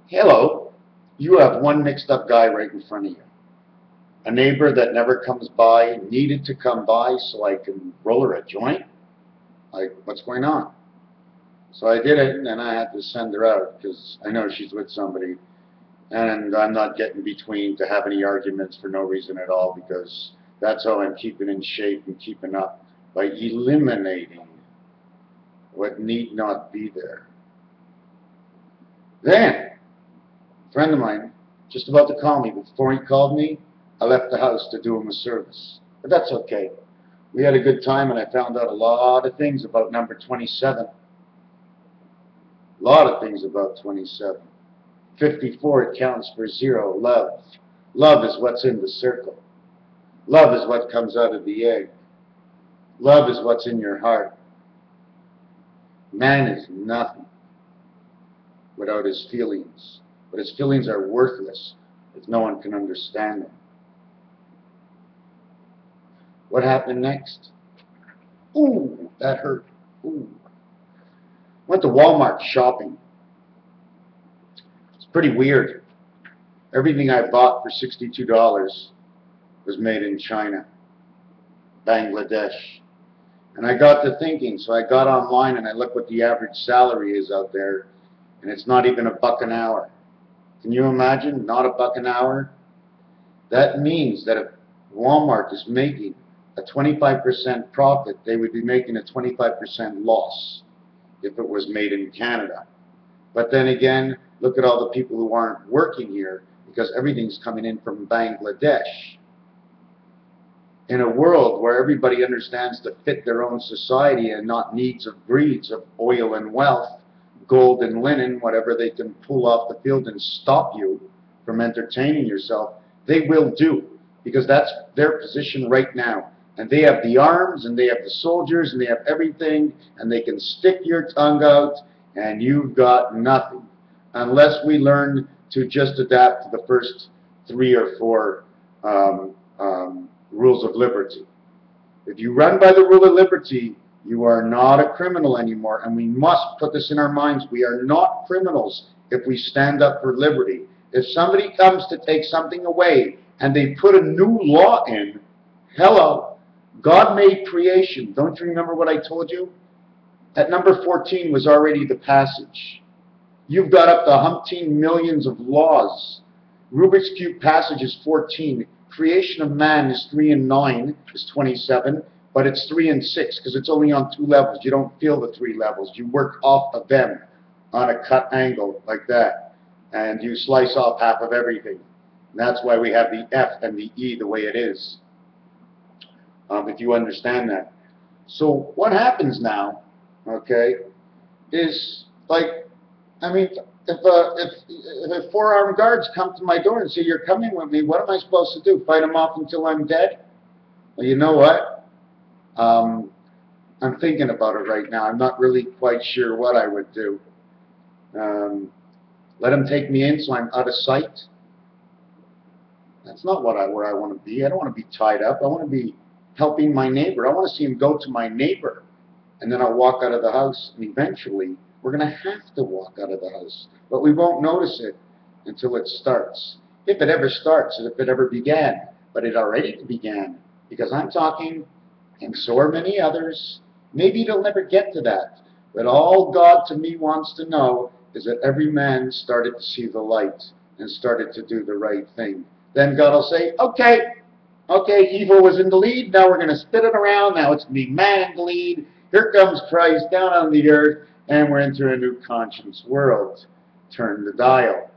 Hello, you have one mixed up guy right in front of you. A neighbor that never comes by needed to come by so I can roll her a joint? Like, what's going on? So I did it, and then I had to send her out because I know she's with somebody, and I'm not getting between to have any arguments for no reason at all, because that's how I'm keeping in shape and keeping up, by eliminating what need not be there. Then, a friend of mine, just about to call me, before he called me, I left the house to do him a service. But that's okay. We had a good time, and I found out a lot of things about number 27. A lot of things about 27. 54, it counts for 0, love. Love is what's in the circle. Love is what comes out of the egg. Love is what's in your heart. Man is nothing without his feelings. But his feelings are worthless if no one can understand them. What happened next? Ooh, that hurt. Ooh. Went to Walmart shopping. It's pretty weird. Everything I bought for $62 was made in China, Bangladesh. And I got to thinking, so I got online and I looked what the average salary is out there, and it's not even $1 an hour. Can you imagine? Not $1 an hour? That means that if Walmart is making a 25% profit, they would be making a 25% loss if it was made in Canada. But then again, look at all the people who aren't working here, because everything's coming in from Bangladesh. In a world where everybody understands to fit their own society and not needs of greeds of oil and wealth, gold and linen, whatever they can pull off the field and stop you from entertaining yourself, they will do, because that's their position right now. And they have the arms, and they have the soldiers, and they have everything, and they can stick your tongue out, and you've got nothing. Unless we learn to just adapt to the first 3 or 4 rules of liberty. If you run by the rule of liberty, you are not a criminal anymore, and we must put this in our minds. We are not criminals if we stand up for liberty. If somebody comes to take something away and they put a new law in, hello, God made creation. Don't you remember what I told you? At number 14 was already the passage. You've got up to umpteen millions of laws. Rubik's Cube passage is 14. Creation of man is 3 and 9, is 27, but it's 3 and 6 because it's only on 2 levels. You don't feel the 3 levels. You work off of them on a cut angle like that, and you slice off half of everything. And that's why we have the F and the E the way it is, if you understand that. So what happens now, okay, is like, I mean, if 4 armed guards come to my door and say, you're coming with me, what am I supposed to do? Fight them off until I'm dead? Well, you know what? I'm thinking about it right now. I'm not really quite sure what I would do. Let them take me in so I'm out of sight? That's not where I want to be. I don't want to be tied up. I want to be helping my neighbor. I want to see him go to my neighbor. And then I'll walk out of the house, and eventually we're going to have to walk out of the house. But we won't notice it until it starts. If it ever starts, and if it ever began. But it already began, because I'm talking, and so are many others. Maybe it'll never get to that. But all God to me wants to know is that every man started to see the light and started to do the right thing. Then God will say, okay, evil was in the lead, now we're going to spin it around, now it's going to be man in the lead. Here comes Christ down on the earth, and we're into a new conscience world. Turn the dial.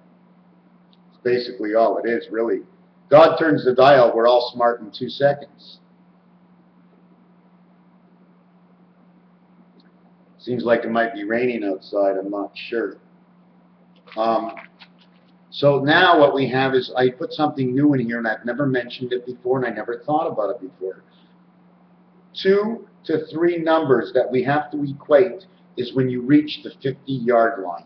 It's basically all it is, really. God turns the dial, we're all smart in 2 seconds. Seems like it might be raining outside, I'm not sure. So now what we have is, I put something new in here, and I've never mentioned it before, and I never thought about it before. 2 to 3 numbers that we have to equate is when you reach the 50-yard line.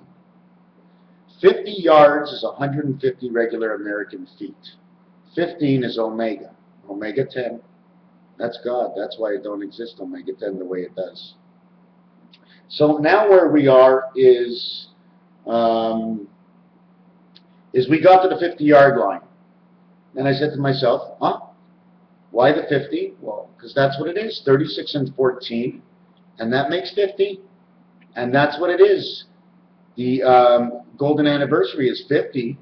50 yards is 150 regular American feet. 15 is omega. Omega 10. That's God. That's why it don't exist, omega 10, the way it does. So now where we are is is we got to the 50-yard line. And I said to myself, huh? Why the 50? Well, because that's what it is, 36 and 14, and that makes 50, and that's what it is. The golden anniversary is 50,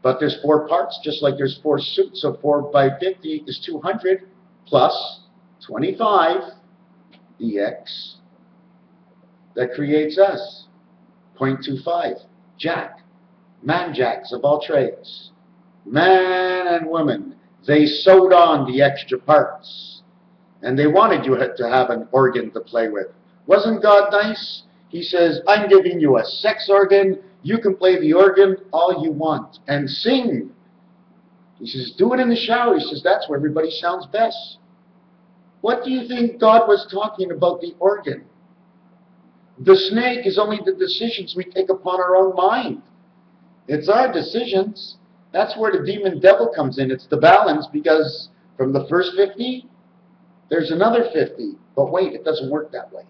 but there's 4 parts, just like there's 4 suits, so 4 by 50 is 200, plus 25, the X, that creates us, 0.25, Jack, man jacks of all trades, man and woman. They sewed on the extra parts, and they wanted you to have an organ to play with. Wasn't God nice? He says, I'm giving you a sex organ. You can play the organ all you want and sing. He says, do it in the shower. He says, that's where everybody sounds best. What do you think God was talking about the organ? The snake is only the decisions we take upon our own mind. It's our decisions. That's where the demon devil comes in. It's the balance, because from the first 50, there's another 50. But wait, it doesn't work that way.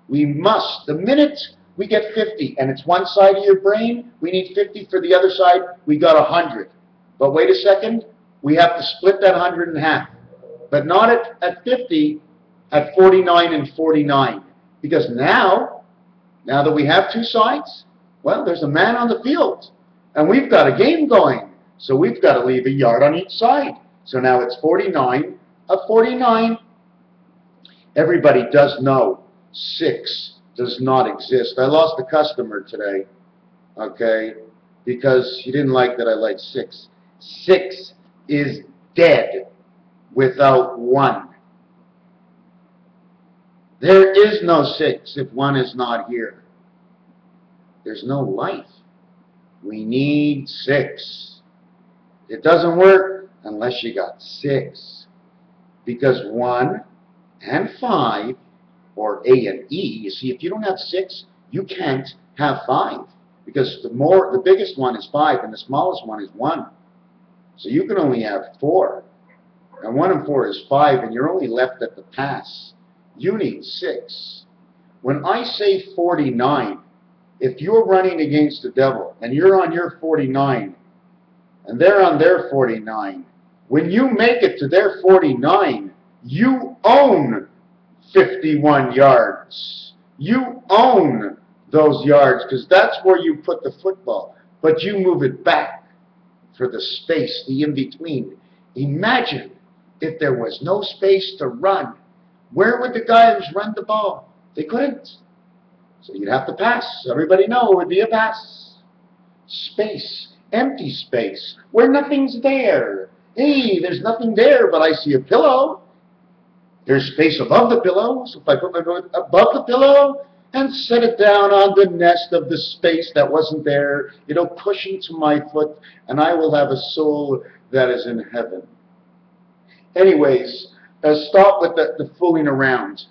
We must, the minute we get 50, and it's one side of your brain, we need 50 for the other side, we got 100. But wait a second, we have to split that 100 in half. But not at 50, at 49 and 49. Because now that we have 2 sides, well, there's a man on the field. And we've got a game going. So we've got to leave a yard on each side. So now it's 49 of 49. Everybody does know 6 does not exist. I lost a customer today, okay, because he didn't like that I liked 6. 6 is dead without 1. There is no 6 if 1 is not here. There's no life. We need 6. It doesn't work unless you got 6. Because 1 and 5, or A and E, you see, if you don't have 6, you can't have 5. Because the biggest one is 5 and the smallest one is 1. So you can only have 4. And 1 and 4 is 5, and you're only left at the pass. You need 6. When I say 49, if you're running against the devil and you're on your 49, and they're on their 49, when you make it to their 49, you own 51 yards. You own those yards, because that's where you put the football. But you move it back for the space, the in-between. Imagine if there was no space to run. Where would the guys run the ball? They couldn't. So you'd have to pass. Everybody know it would be a pass. Space. Empty space, where nothing's there. Hey, there's nothing there, but I see a pillow. There's space above the pillow, so if I put my foot above the pillow and set it down on the nest of the space that wasn't there, it'll push into my foot, and I will have a soul that is in heaven. Anyways, stop with the fooling around.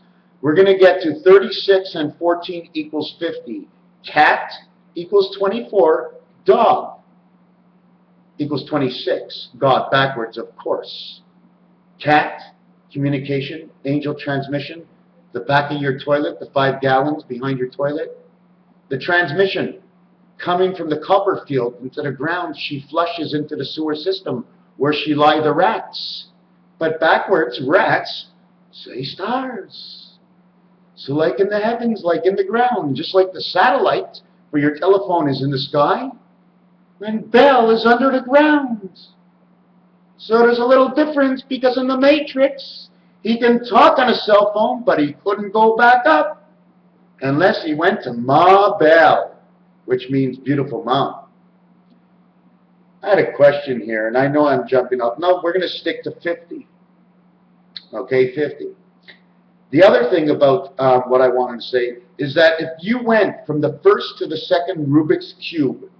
We're going to get to 36 and 14 equals 50. Cat equals 24. Dog equals 26. God backwards, of course. Cat, communication, angel transmission, the back of your toilet, the 5 gallons behind your toilet. The transmission, coming from the copper field into the ground, she flushes into the sewer system where she lie the rats. But backwards, rats say stars. So like in the heavens, like in the ground, just like the satellite for your telephone is in the sky, and Bell is under the ground. So there's a little difference, because in the Matrix, he can talk on a cell phone, but he couldn't go back up unless he went to Ma Bell, which means beautiful mom. I had a question here, and I know I'm jumping up. No, we're going to stick to 50. Okay, 50. The other thing about what I wanted to say is that if you went from the first to the second Rubik's Cube,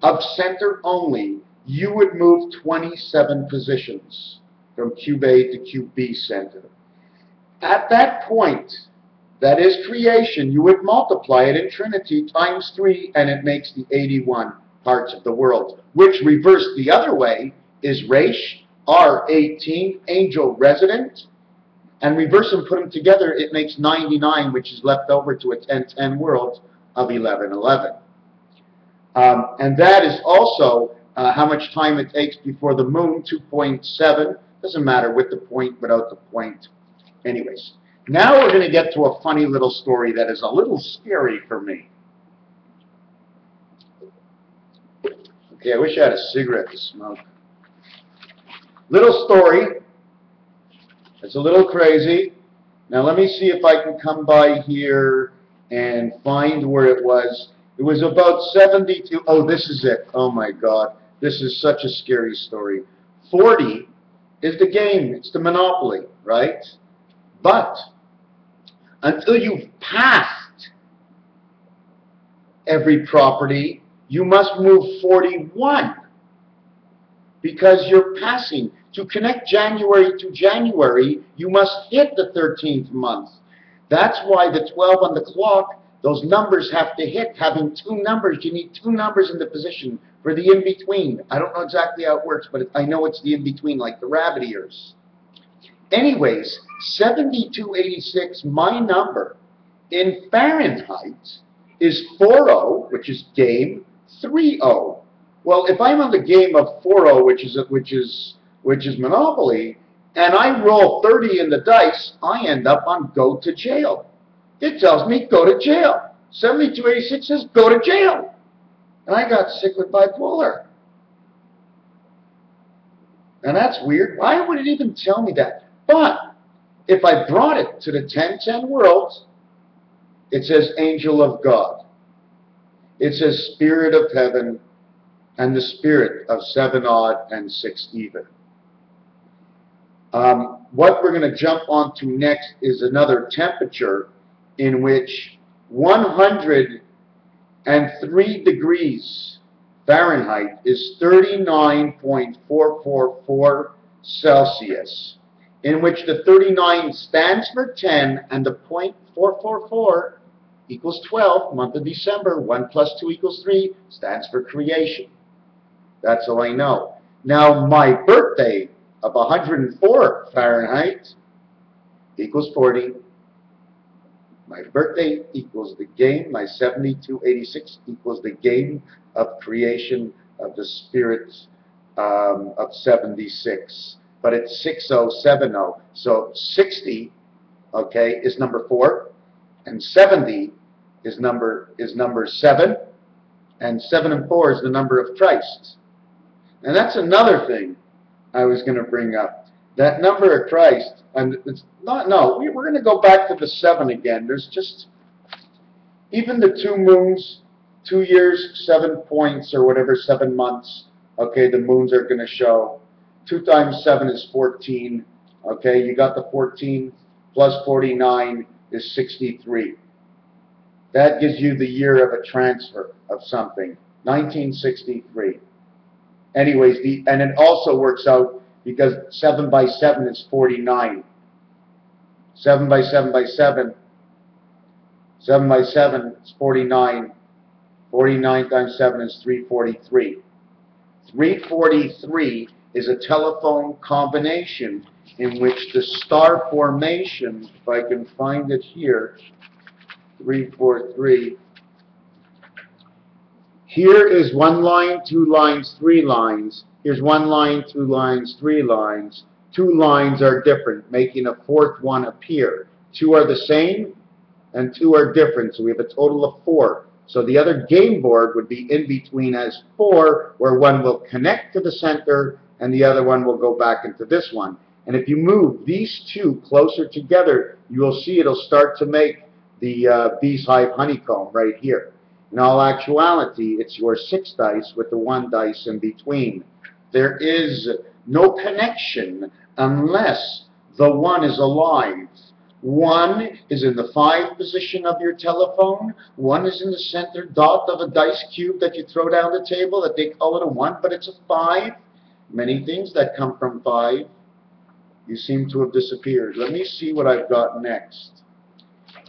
of center only, you would move 27 positions from cube A to cube B center. At that point, that is creation, you would multiply it in Trinity times 3, and it makes the 81 parts of the world, which reversed the other way is Resh, R18, angel resident, and reverse and put them together, it makes 99, which is left over to a 1010 world of 1111. And that is also how much time it takes before the moon, 2.7. Doesn't matter with the point, without the point. Anyways, now we're going to get to a funny little story that is a little scary for me. Okay, I wish I had a cigarette to smoke. Little story. It's a little crazy. Now let me see if I can come by here and find where it was. It was about 72. Oh, this is it. Oh my God. This is such a scary story. 40 is the game. It's the Monopoly, right? But until you've passed every property, you must move 41 because you're passing. To connect January to January, you must hit the 13th month. That's why the 12 on the clock, those numbers have to hit. Having two numbers, you need two numbers in the position for the in-between. I don't know exactly how it works, but I know it's the in-between, like the rabbit ears. Anyways, 7286, my number, in Fahrenheit, is 40, which is game 30. Well, if I'm on the game of 40, which is Monopoly, and I roll 30 in the dice, I end up on go to jail. It tells me go to jail. 7286 says go to jail. And I got sick with bipolar. And that's weird. Why would it even tell me that? But if I brought it to the 1010 world, it says angel of God. It says spirit of heaven and the spirit of 7 odd and 6 even. What we're going to jump onto next is another temperature in which 103 degrees Fahrenheit is 39.444 Celsius, in which the 39 stands for 10 and the .444 equals 12, month of December. 1 plus 2 equals 3 stands for creation. That's all I know. Now, my birthday of 104 Fahrenheit equals 40. My birthday equals the game. My 7286 equals the game of creation of the spirit of 76. But it's 6070. So 60, okay, is number 4, and 70 is number 7, and 7 and 4 is the number of Christ. And that's another thing I was going to bring up. That number of Christ, and it's not, no, we're going to go back to the 7 again. There's just, even the 2 moons, 2 years, 7 points, or whatever, 7 months, okay, the moons are going to show. 2 times 7 is 14, okay, you got the 14, plus 49 is 63. That gives you the year of a transfer of something, 1963. Anyways, and it also works out because 7 by 7 is 49. 7 by 7 by 7. 7 by 7 is 49. 49 times 7 is 343. 343 is a telephone combination in which the star formation, if I can find it here, 343. Here is 1 line, 2 lines, 3 lines. Here's 1 line, 2 lines, 3 lines. 2 lines are different, making a 4th one appear. 2 are the same, and 2 are different, so we have a total of 4. So the other game board would be in between as 4, where one will connect to the center, and the other one will go back into this one. And if you move these 2 closer together, you will see it'll start to make the bee's hive honeycomb right here. In all actuality, it's your 6 dice with the 1 dice in between. There is no connection unless the 1 is alive. 1 is in the 5 position of your telephone. 1 is in the center dot of a dice cube that you throw down the table that they call it a 1, but it's a 5. Many things that come from 5. You seem to have disappeared. Let me see what I've got next.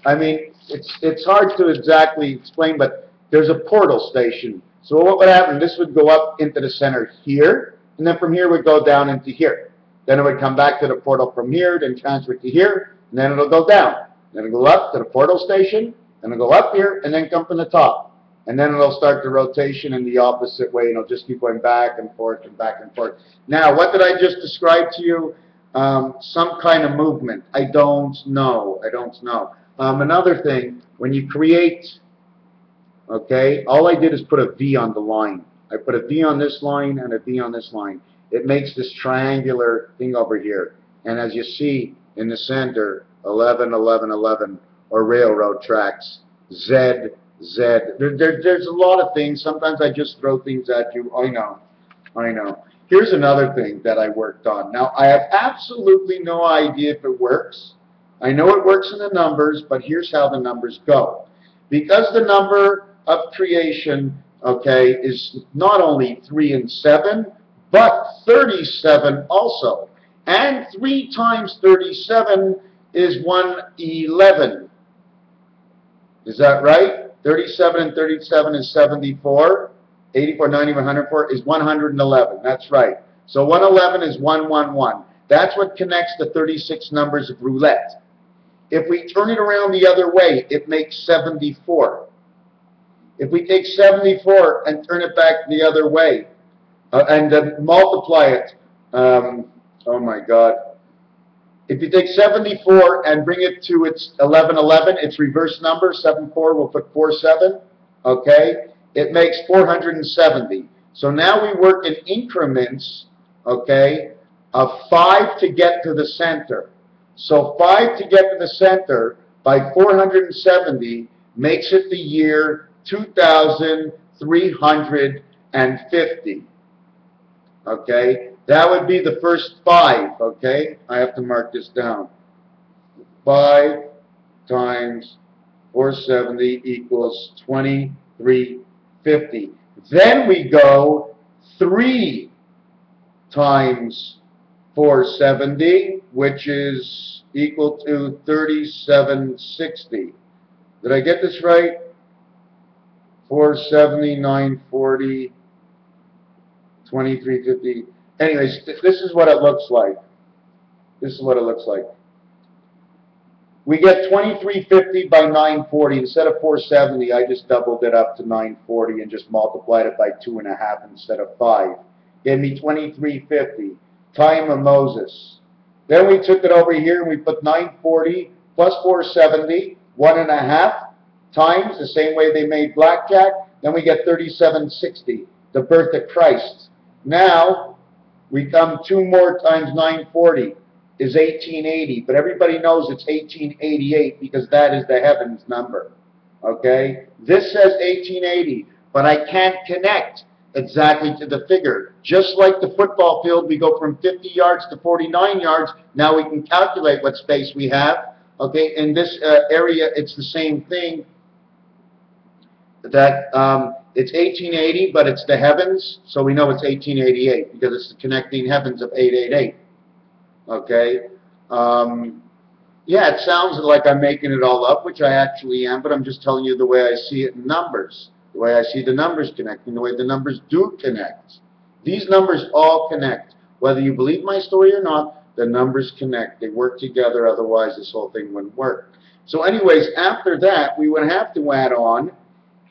I mean, it's hard to exactly explain, but there's a portal station. So what would happen? This would go up into the center here, and then from here would go down into here. Then it would come back to the portal from here, then transfer to here, and then it'll go down. Then it'll go up to the portal station, then it'll go up here, and then come from the top. and then it'll start the rotation in the opposite way, and it'll just keep going back and forth and back and forth. Now, what did I just describe to you? Some kind of movement. I don't know. I don't know. Another thing, when you create, okay, all I did is put a V on the line. I put a V on this line and a V on this line. It makes this triangular thing over here. And as you see in the center, 11, 11, 11, or railroad tracks, Z, Z. There's a lot of things. Sometimes I just throw things at you. I know. I know. Here's another thing that I worked on. Now, I have absolutely no idea if it works. I know it works in the numbers, but here's how the numbers go. Because the number of creation, okay, is not only 3 and 7, but 37 also. And 3 times 37 is 111. Is that right? 37 and 37 is 74. 84, 90, 104 is 111. That's right. So 111 is 111. That's what connects the 36 numbers of roulette. If we turn it around the other way, it makes 74. If we take 74 and turn it back the other way, and multiply it, oh my God. If you take 74 and bring it to its 1111, its reverse number, 74, we'll put 47, okay? It makes 470. So now we work in increments, okay, of 5 to get to the center. So 5 to get to the center by 470 makes it the year 2350. Okay, that would be the first 5. Okay, I have to mark this down. 5 times 470 equals 2350. Then we go 3 times 470, which is equal to 3760. Did I get this right? 470, 940, 2350. Anyways, this is what it looks like. This is what it looks like. We get 2350 by 940. Instead of 470, I just doubled it up to 940 and just multiplied it by 2.5 instead of 5. Gave me 2350. Time of Moses. Then we took it over here and we put 940 plus 470, 1.5 times, the same way they made blackjack. Then we get 3760, the birth of Christ. Now, we come 2 more times 940 is 1880, but everybody knows it's 1888 because that is the heavens number. Okay? This says 1880, but I can't connect exactly to the figure. Just like the football field, we go from 50 yards to 49 yards. Now we can calculate what space we have. Okay, in this area, it's the same thing. That it's 1880, but it's the heavens, so we know it's 1888 because it's the connecting heavens of 888. Okay? Yeah, it sounds like I'm making it all up, which I actually am, but I'm just telling you the way I see it in numbers, the way I see the numbers connecting, the way the numbers do connect. These numbers all connect. Whether you believe my story or not, the numbers connect. They work together, otherwise this whole thing wouldn't work. So anyways, after that, we would have to add on.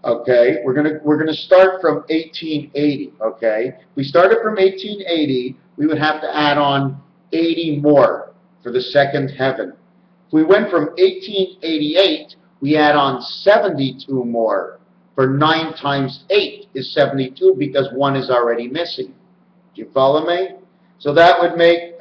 Okay, we're gonna start from 1880. Okay, if we started from 1880, we would have to add on 80 more for the second heaven. If we went from 1888, we add on 72 more. For 9 times 8 is 72 because 1 is already missing. Do you follow me? So that would make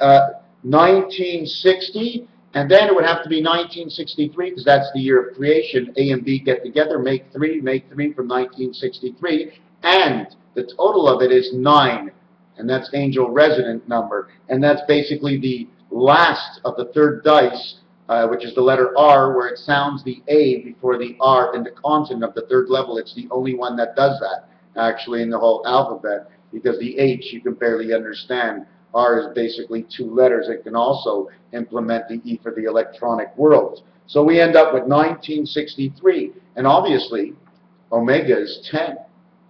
1960. And then it would have to be 1963 because that's the year of creation. A and B get together, make 3 from 1963. And the total of it is 9. And that's angel resident number. And that's basically the last of the third dice, which is the letter R, where it sounds the A before the R in the consonant of the third level. It's the only one that does that, actually, in the whole alphabet. Because the H you can barely understand. R is basically 2 letters. It can also implement the E for the electronic world. So we end up with 1963. And obviously, Omega is 10.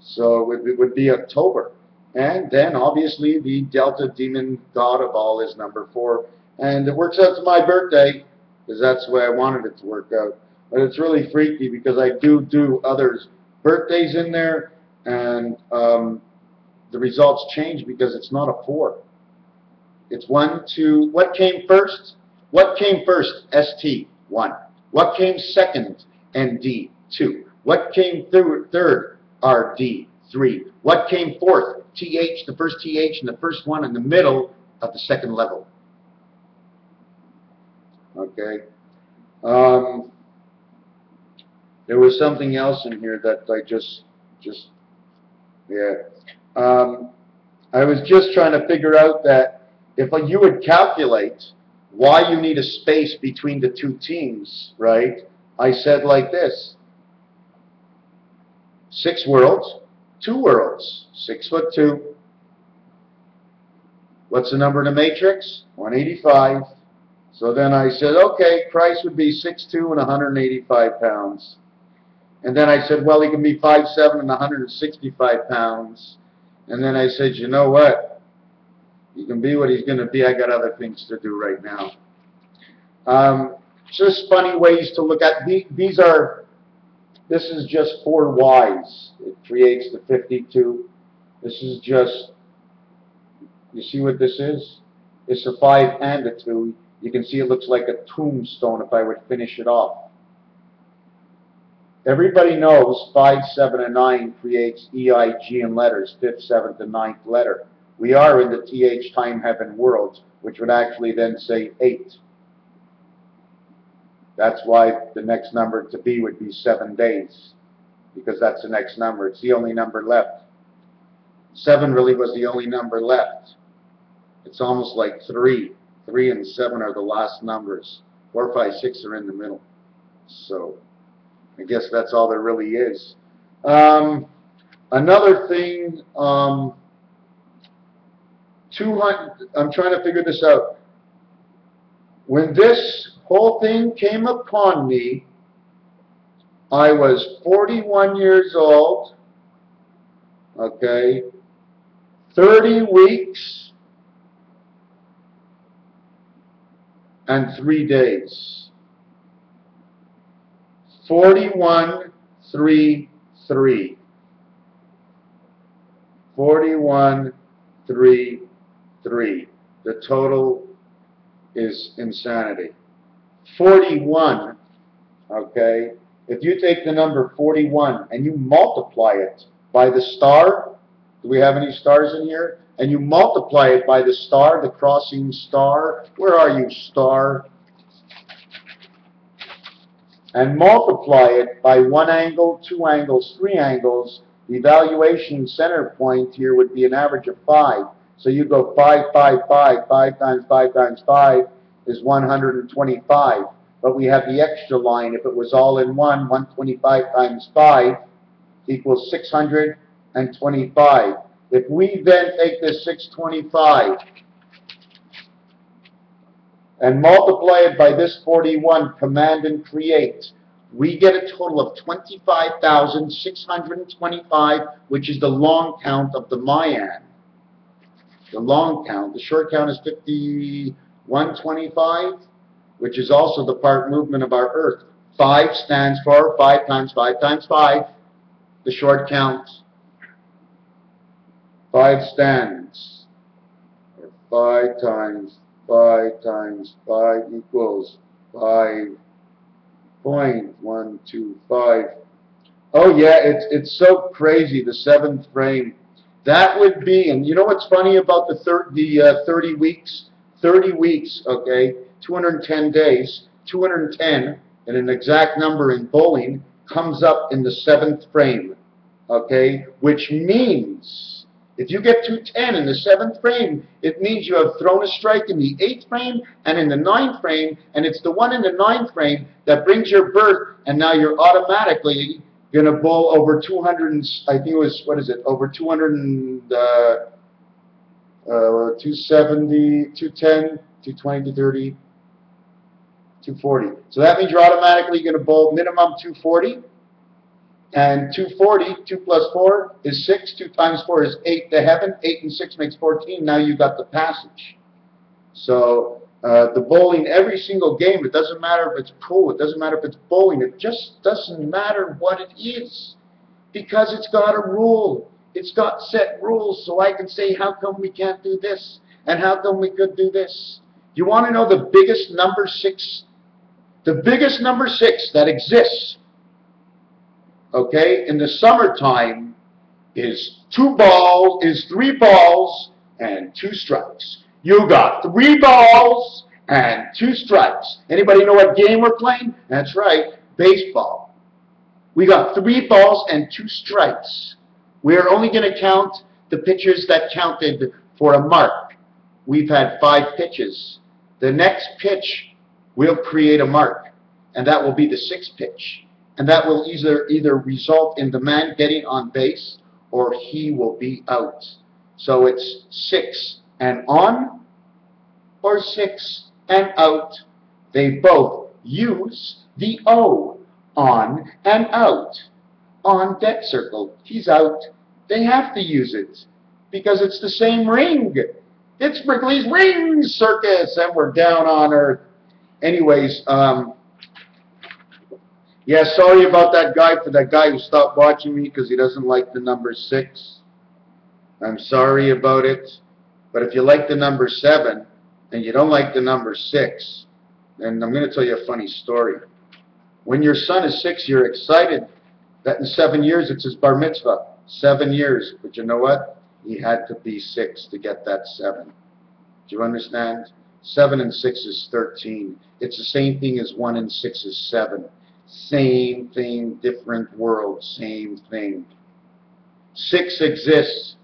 So it would be October. And then, obviously, the Delta demon god of all is number 4. And it works out to my birthday, because that's the way I wanted it to work out. But it's really freaky because I do others birthdays in there, and the results change because it's not a 4. It's 1, 2. What came first? What came first? ST, 1. What came second? ND, 2. What came third? RD, 3. What came fourth? TH, the first TH and the first one in the middle of the second level. Okay. There was something else in here that I I was just trying to figure out that if you would calculate why you need a space between the two teams, right? I said like this: 6 worlds, 2 worlds, 6'2". What's the number in the matrix? 185. So then I said, okay, Christ would be 6'2" and 185 pounds. And then I said, well, he can be 5'7" and 165 pounds. And then I said, you know what? He can be what he's going to be. I got other things to do right now. Just funny ways to look at these are. This is just 4 Y's. It creates the 52. This is just. You see what this is? It's a 5 and a 2. You can see it looks like a tombstone if I would finish it off. Everybody knows 5, 7, and 9 creates E, I, G in letters, 5th, 7th, and 9th letter. We are in the TH time heaven world, which would actually then say 8. That's why the next number to be would be 7 days, because that's the next number. It's the only number left. 7 really was the only number left. It's almost like 3. 3 and 7 are the last numbers. 4, 5, 6 are in the middle. So I guess that's all there really is. Another thing, 200. I'm trying to figure this out. When this whole thing came upon me, I was 41 years old. Okay, 30 weeks and 3 days. 41, 3, 3. 41, 3, 3. The total is insanity. 41, okay, if you take the number 41 and you multiply it by the star, do we have any stars in here? And you multiply it by the star, the crossing star. Where are you, star? And multiply it by 1 angle, 2 angles, 3 angles. The evaluation center point here would be an average of 5. So you go 5, 5, 5. 5 times 5 times 5 is 125. But we have the extra line. If it was all in one, 125 times 5 equals 625. If we then take this 625 and multiply it by this 41, command and create, we get a total of 25,625, which is the long count of the Mayan. The long count. The short count is 5125, which is also the part movement of our Earth. 5 stands for 5 times 5 times 5. The short count. 5 stands for 5 times 5 times 5 equals 5.125. Oh yeah, it's so crazy, the 7th frame. That would be, and you know what's funny about the 30 weeks? 30 weeks, okay, 210 days, 210, and an exact number in bowling comes up in the 7th frame, okay, which means if you get 210 in the 7th frame, it means you have thrown a strike in the 8th frame and in the 9th frame, and it's the one in the 9th frame that brings your birth, and now you're automatically going to bowl over 200, and, I think it was, what is it, over 200 and, 270, 210, 220, 230, 240. So that means you're automatically going to bowl minimum 240. And 240, 2 plus 4 is 6, 2 times 4 is 8 to heaven, 8 and 6 makes 14, now you got the passage. So the bowling, every single game, it doesn't matter if it's pool, it doesn't matter if it's bowling, it just doesn't matter what it is. Because it's got a rule. It's got set rules, so I can say, how come we can't do this? And how come we could do this? You want to know the biggest number 6? The biggest number 6 that exists, okay, in the summertime is 3 balls and 2 strikes. You got 3 balls and 2 strikes. Anybody know what game we're playing? That's right, baseball. We got 3 balls and 2 strikes. We're only going to count the pitches that counted for a mark. We've had 5 pitches. The next pitch will create a mark, and that will be the 6th pitch. And that will either result in the man getting on base or he will be out. So it's 6 and on or 6 and out. They both use the O, on and out. On deck circle, he's out. They have to use it because it's the same ring. It's Brickley's Ring Circus, and we're down on Earth. Anyways, yeah, sorry about that guy, for that guy who stopped watching me because he doesn't like the number 6. I'm sorry about it. But if you like the number 7 and you don't like the number 6, then I'm going to tell you a funny story. When your son is 6, you're excited that in 7 years it's his bar mitzvah. 7 years. But you know what? He had to be 6 to get that 7. Do you understand? 7 and 6 is 13. It's the same thing as 1 and 6 is 7. Same thing, different world, same thing. 6 exists.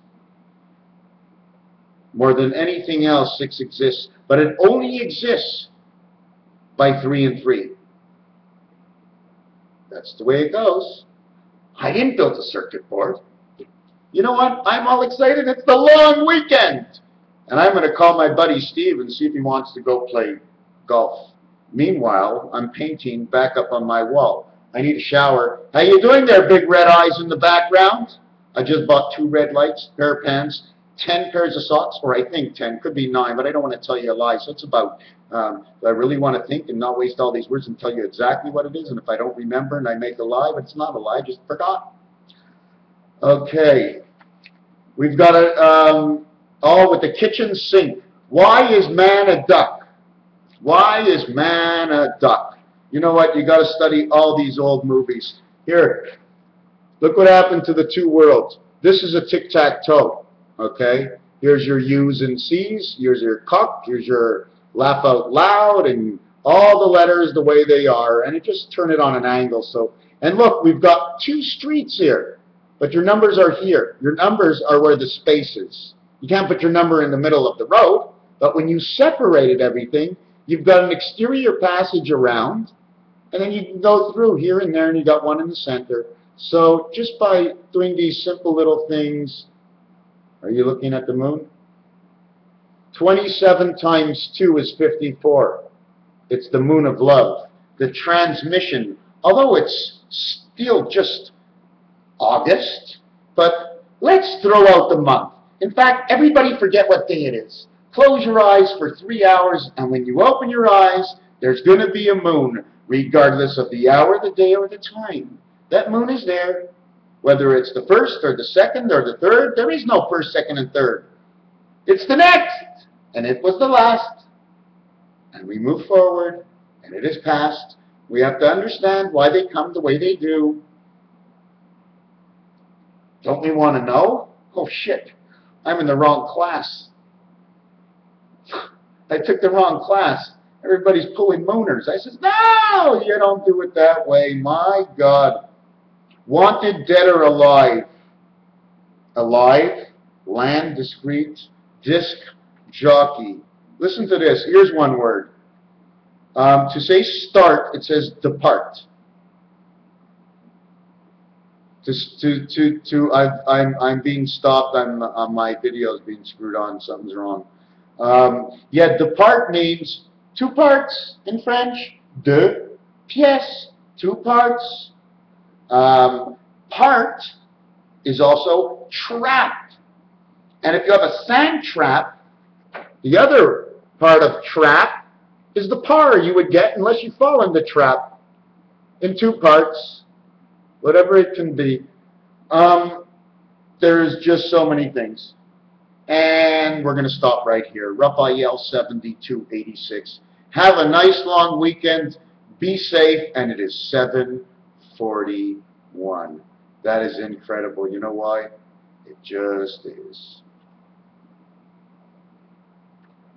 More than anything else, 6 exists. But it only exists by 3 and 3. That's the way it goes. I didn't build a circuit board. You know what? I'm all excited. It's the long weekend. And I'm going to call my buddy Steve and see if he wants to go play golf. Meanwhile, I'm painting back up on my wall. I need a shower. How you doing there, big red eyes in the background? I just bought 2 red lights, a pair of pants, 10 pairs of socks, or I think 10, could be 9, but I don't want to tell you a lie. So it's about, I really want to think and not waste all these words and tell you exactly what it is. And if I don't remember and I make a lie, but it's not a lie, I just forgot. Okay. We've got all with the kitchen sink. Why is man a duck? Why is man a duck? You know what? You got to study all these old movies. Here, look what happened to the 2 worlds. This is a tic-tac-toe. Okay? Here's your U's and C's. Here's your cock. Here's your laugh out loud, and all the letters the way they are. And it just turn it on an angle. So, and look, we've got 2 streets here. But your numbers are here. Your numbers are where the space is. You can't put your number in the middle of the road, but when you separated everything, you've got an exterior passage around, and then you can go through here and there, and you got one in the center. So just by doing these simple little things, are you looking at the moon? 27 times 2 is 54. It's the moon of love. The transmission, although it's still just August, but let's throw out the month. In fact, everybody forget what day it is. Close your eyes for 3 hours, and when you open your eyes, there's going to be a moon, regardless of the hour, the day, or the time. That moon is there. Whether it's the 1st or the 2nd or the 3rd, there is no 1st, 2nd, and 3rd. It's the next, and it was the last. And we move forward, and it is past. We have to understand why they come the way they do. Don't we want to know? Oh, shit. I'm in the wrong class. I took the wrong class. Everybody's pulling mooners. I says, no, you don't do it that way. My God. Wanted, dead or alive? Alive, land, discrete, disc, jockey. Listen to this. Here's one word. To say start, it says depart. I'm being stopped. My video is being screwed on. Something's wrong. Yeah, depart means 2 parts in French. Deux pièces, 2 parts. Part is also trap. And if you have a sand trap, the other part of trap is the par you would get unless you fall in the trap in 2 parts. Whatever it can be. There's just so many things. And we're going to stop right here. Raphael 7286. Have a nice long weekend. Be safe. And it is 7:41. That is incredible. You know why? It just is.